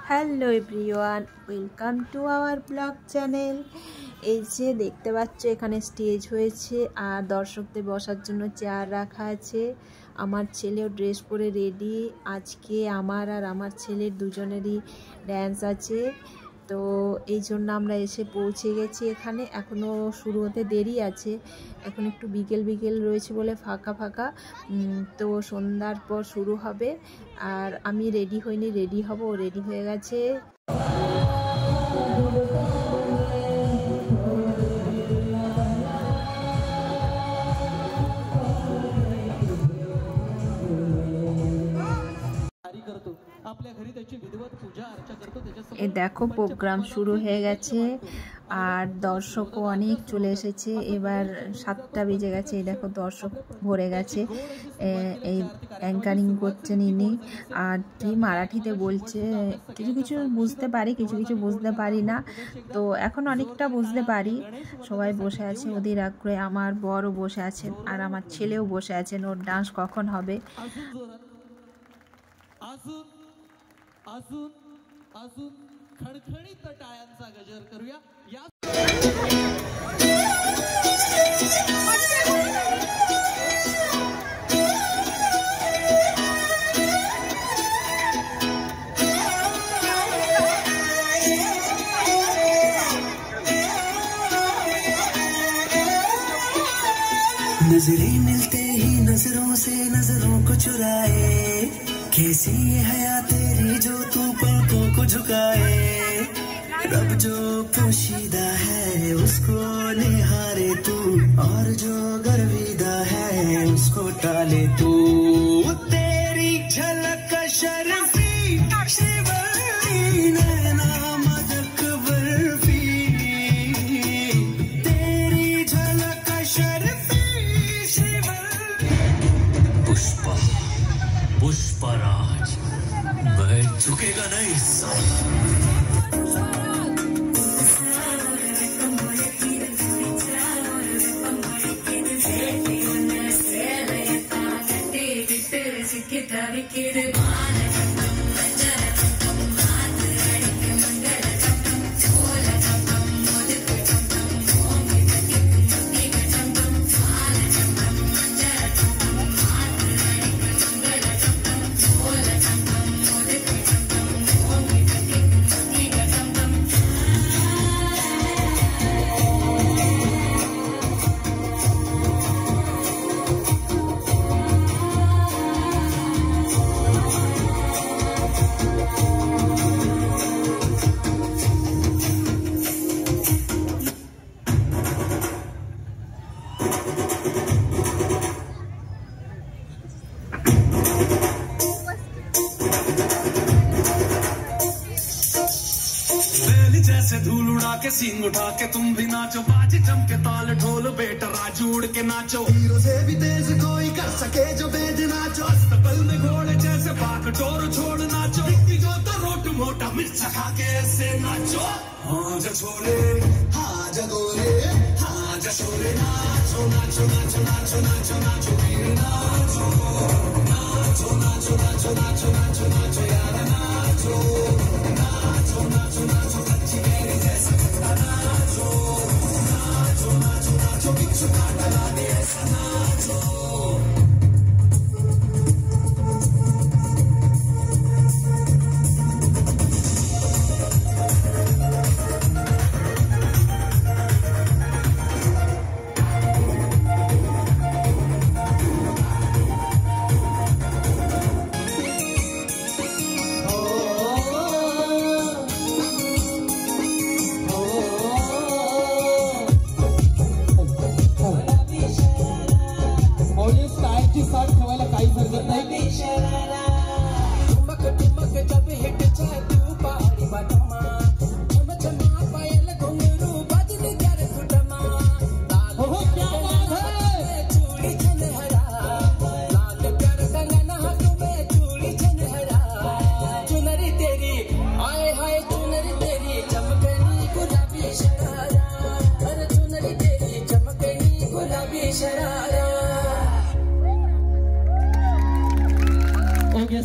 Hello everyone, welcome to our blog channel. এই যে দেখতে পাচ্ছ এখানে স্টেজ হয়েছে আর দর্শকদের বসার জন্য চেয়ার রাখা আছে। আমার ছেলেও ড্রেস পরে রেডি। আজকে আমার আর আমার ছেলের দুজনেরই ড্যান্স আছে, তো এই জন্য আমরা এসে পৌঁছে গেছি এখানে। এখনও শুরু হতে দেরি আছে, এখন একটু বিকেল বিকেল রয়েছে বলে ফাঁকা ফাঁকা। তো সন্ধ্যার পর শুরু হবে। আর আমি রেডি হইনি, রেডি হব, ও রেডি হয়ে গেছে। এই দেখো প্রোগ্রাম শুরু হয়ে গেছে আর দর্শকও অনেক চলে এসেছে। এবার 7টা বেজে গেছে, এই দেখো দর্শক ভরে গেছে। এই অ্যাঙ্কারিং করছেন ইনি, আর কি মারাঠিতে বলছে, কিছু কিছু বুঝতে পারি, কিছু কিছু বুঝতে পারি না। তো এখন অনেকটা বুঝতে পারি। সবাই বসে আছে ওদের আগ্রহে। আমার বরও বসে আছেন আর আমার ছেলেও বসে আছেন, ওর ডান্স কখন হবে। अजून अजून खणखणीत टाळ्यांचा गजर करूया। नजरें मिलते ही नजरों से नजरों को चुराए, कैसी ये हया तेरी जो तू पलकों को झुकाए। रब जो पोशीदा है उसको निहारे तू, और जो गर्विदा है उसको टाले तू। तेरी झलक शर्फी शिवरी नैना मदक बर्फी, तेरी झलक शर्फी शिवरी। पुष्पा पुष्पराज वह झुकेगा नहीं साला। जैसे धूल उड़ा के सींग उठा के तुम भी नाचो, बाज जम के ताल ढोल बेटा राजू उड़ के नाचो। हीरो से भी तेज कोई कर सके जो बेद नाचो, अस्तबल में घोड़े जैसे पाक टोर छोड़ नाचो। दिखती जो तो रोट मोटा मिर्च खा के ऐसे नाचो। हाँ जा छोरे हाँ जा गोरे हाँ जा छोरे, नाचो नाचो नाचो नाचो नाचो नाचो वीर नाचो नाचो नाचो नाचो नाचो नाचो नाचो यार नाचो नाचो नाचो नाचो कच्ची मेरी जैसे नाचो नाचो नाचो नाचो बिच्छू काटा ला दे ऐसा नाचो।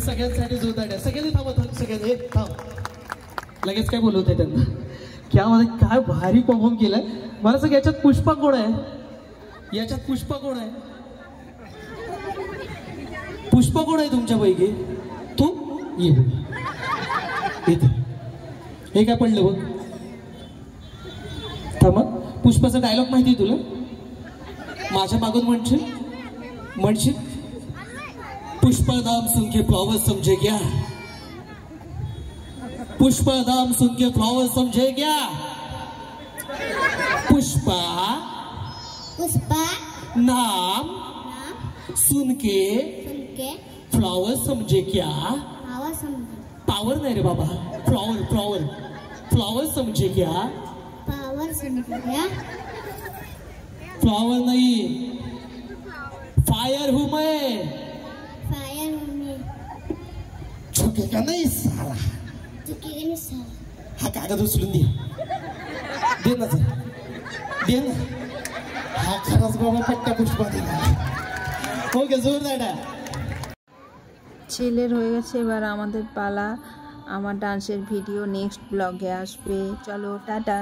सगळ्यांसाठी जोरदार सगळ्यांनी थांबा सगळ्यांनी थांब लगेच काय बोलवते त्यांना. क्या मध्ये काय भारी परफॉर्म केलाय. मला सांग याच्यात पुष्पा कोण आहे? याच्यात पुष्पा कोण आहे? पुष्पा कोण आहे तुमच्यापैकी? तू ये इथे. हे काय पडलं बघ. थांबा, पुष्पाचा डायलॉग माहिती तुला? माझ्या मागून म्हणशील पुष्पा नाम सुन के फ्लावर समझे क्या? पुष्पा नाम सुन के फ्लावर समझे क्या? पुष्पा नाम सुन के फ्लावर समझे क्या? पावर नाही रे बाबा, फ्लावर समझे क्या? फ्लावर नहीं, फायर हूं मैं. झुकेगा नहीं साला. हा कागद उचलून दे ना सर, दे ना. हा खरंच बाबा पट्टा पुष्पा दिला. ओके, जोरदार. ছেলের হয়ে গেছে, এবার আমাদের পালা। আমার ডান্সের ভিডিও নেক্সট ব্লগে আসবে। চলো, টাটা।